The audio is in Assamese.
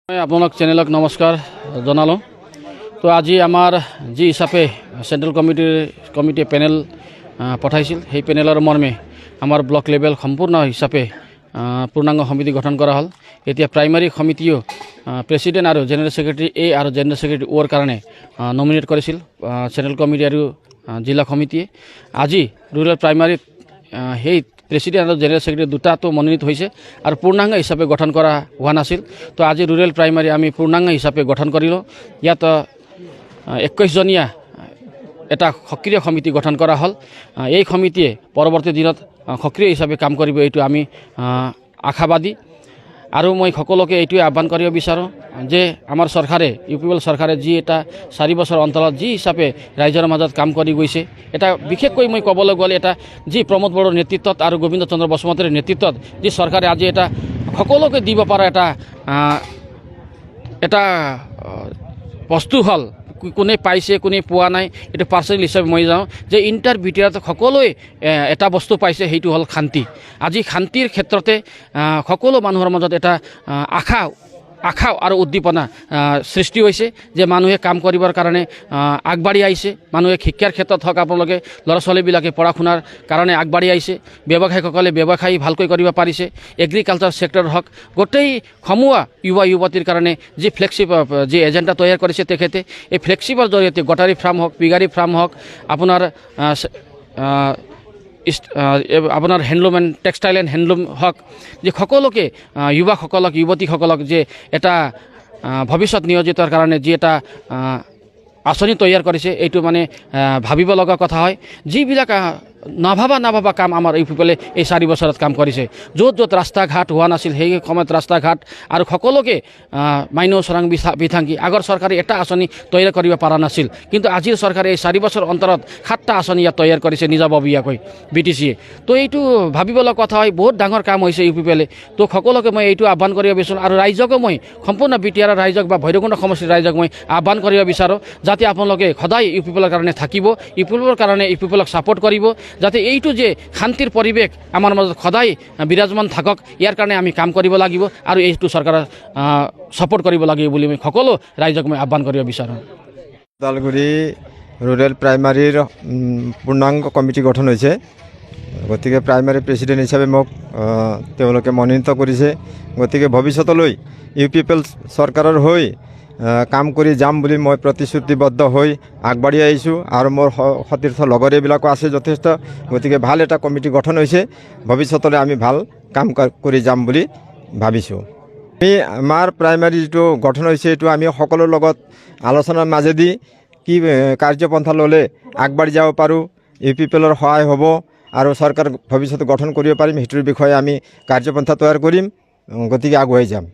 আপোনালোক চেনেলক নমস্কাৰ জনালোঁ। তো আজি আমাৰ যি হিচাপে চেণ্ট্ৰেল কমিটিয়ে পেনেল পঠাইছিল, সেই পেনেলৰ মৰ্মে আমাৰ ব্লক লেভেল সম্পূৰ্ণ হিচাপে পূৰ্ণাংগ সমিতি গঠন কৰা হ'ল। এতিয়া প্ৰাইমাৰী সমিতিও প্ৰেছিডেণ্ট আৰু জেনেৰেল ছেক্ৰেটাৰী এ আৰু জেনেৰেল ছেক্ৰেটাৰী অ'ৰ কাৰণে নমিনেট কৰিছিল চেণ্ট্ৰেল কমিটি আৰু জিলা সমিতিয়ে। আজি ৰুৰেল প্ৰাইমাৰীত সেই প্ৰেছিডেণ্ট আৰু জেনেৰেল ছেক্ৰেটাৰী দুটাটো মনোনীত হৈছে আৰু পূৰ্ণাংগ হিচাপে গঠন কৰা হোৱা নাছিল। তো আজি ৰুৰেল প্ৰাইমাৰী আমি পূৰ্ণাংগ হিচাপে গঠন কৰিলোঁ। ইয়াত 21জনীয়া এটা সক্ৰিয় সমিতি গঠন কৰা হ'ল। এই সমিতিয়ে পৰৱৰ্তী দিনত সক্ৰিয় হিচাপে কাম কৰিব, এইটো আমি আশাবাদী। আৰু মই সকলোকে এইটোৱে আহ্বান কৰিব বিচাৰোঁ যে আমাৰ চৰকাৰে UPPL চৰকাৰে যি এটা 4 বছৰ অন্তৰত যি হিচাপে ৰাইজৰ মাজত কাম কৰি গৈছে, এটা বিশেষকৈ মই ক'বলৈ গ'লে এটা যি প্ৰমোদ বড়োৰ নেতৃত্বত আৰু গোবিন্দ চন্দ্ৰ বসুমতাৰীৰ নেতৃত্বত যি চৰকাৰে আজি এটা সকলোকে দিব পৰা এটা বস্তু হ'ল, কোনে পাইছে কোনে পোৱা নাই, এইটো পাৰ্চনেল হিচাপে মই যাওঁ যে ইণ্টাৰ ভিতৰত সকলোৱে এটা বস্তু পাইছে, সেইটো হ'ল শান্তি। আজি শান্তিৰ ক্ষেত্ৰতে সকলো মানুহৰ মাজত এটা আশা আৰু উদ্দীপনা সৃষ্টি হৈছে যে মানুহে কাম কৰিবৰ কাৰণে আগবাঢ়ি আহিছে। মানুহে শিক্ষাৰ ক্ষেত্ৰত হওক, আপোনালোকে ল'ৰা ছোৱালীবিলাকে পঢ়া শুনাৰ কাৰণে আগবাঢ়ি আহিছে। ব্যৱসায়ীসকলে ব্যৱসায় ভালকৈ কৰিব পাৰিছে। এগ্ৰিকালচাৰ ছেক্টৰ হওক, গোটেই সমূহ যুৱতীৰ কাৰণে যি ফ্লেগশ্বিপ যি এজেণ্ডা তৈয়াৰ কৰিছে তেখেতে, এই ফ্লেগশ্বিপৰ জৰিয়তে গটাৰী ফাৰ্ম হওক, পিগাৰী ফাৰ্ম হওক, আপোনাৰ handloom and textile and handloom হওক, যে সকলোকে যুৱকসকলক যুৱতীসকলক যে এটা ভৱিষ্যত নিয়োজিতৰ কাৰণে যি এটা আঁচনি তৈয়াৰ কৰিছে, এইটো মানে ভাবিব লগা কথা হয়। যিবিলাক নাভাবা কাম আমাৰ UPPLে এই 4 বছৰত কাম কৰিছে। য'ত ৰাস্তা ঘাট হোৱা নাছিল, সেই সময়ত ৰাস্তা ঘাট আৰু সকলোকে মাইনু চৰাং বিথাংকি আগৰ চৰকাৰে এটা আঁচনি তৈয়াৰ কৰিব পৰা নাছিল, কিন্তু আজিৰ চৰকাৰে এই 4 বছৰ অন্তৰত 7টা আঁচনি ইয়াত তৈয়াৰ কৰিছে নিজাববীয়াকৈ BTCয়ে। তো এইটো ভাবিব লগা কথা হয়, বহুত ডাঙৰ কাম হৈছে UPPLে। তো সকলোকে মই এইটো আহ্বান কৰিব বিচাৰোঁ আৰু ৰাইজকো মই সম্পূৰ্ণ BTR ৰাইজক বা ভৈৰৱকুণ্ড সমষ্টিৰ ৰাইজক মই আহ্বান কৰিব বিচাৰোঁ যাতে আপোনালোকে সদায় UPPLৰ কাৰণে থাকিব, UPPLৰ কাৰণে UPPLক ছাপোৰ্ট কৰিব, যাতে এইটো যে শান্তিৰ পৰিৱেশ আমাৰ মাজত সদায় বিৰাজমান থাকক, ইয়াৰ কাৰণে আমি কাম কৰিব লাগিব আৰু এইটো চৰকাৰৰ ছাপোৰ্ট কৰিব লাগিব বুলি মই সকলো ৰাইজক মই আহ্বান কৰিব বিচাৰোঁ। ওদালগুৰি ৰুৰেল প্ৰাইমাৰীৰ পূৰ্ণাংগ কমিটি গঠন হৈছে, গতিকে প্ৰাইমাৰী প্ৰেছিডেণ্ট হিচাপে মোক তেওঁলোকে মনোনীত কৰিছে। গতিকে ভৱিষ্যতলৈ UPPL চৰকাৰৰ হৈ কাম কৰি যাম বুলি মই প্ৰতিশ্ৰুতিবদ্ধ হৈ আগবাঢ়ি আহিছোঁ আৰু মোৰ সতীৰ্থ লগৰীয়াবিলাকো আছে যথেষ্ট। গতিকে ভাল এটা কমিটি গঠন হৈছে, ভৱিষ্যতলৈ আমি ভাল কাম কৰি যাম বুলি ভাবিছোঁ। আমাৰ প্ৰাইমাৰী যিটো গঠন হৈছে, এইটো আমি সকলোৰ লগত আলোচনাৰ মাজেদি কি কাৰ্যপন্থা ল'লে আগবাঢ়ি যাব পাৰোঁ, UPPLৰ সহায় হ'ব আৰু চৰকাৰ ভৱিষ্যতে গঠন কৰিব পাৰিম, সেইটোৰ বিষয়ে আমি কাৰ্যপন্থা তৈয়াৰ কৰিম, গতিকে আগুৱাই যাম।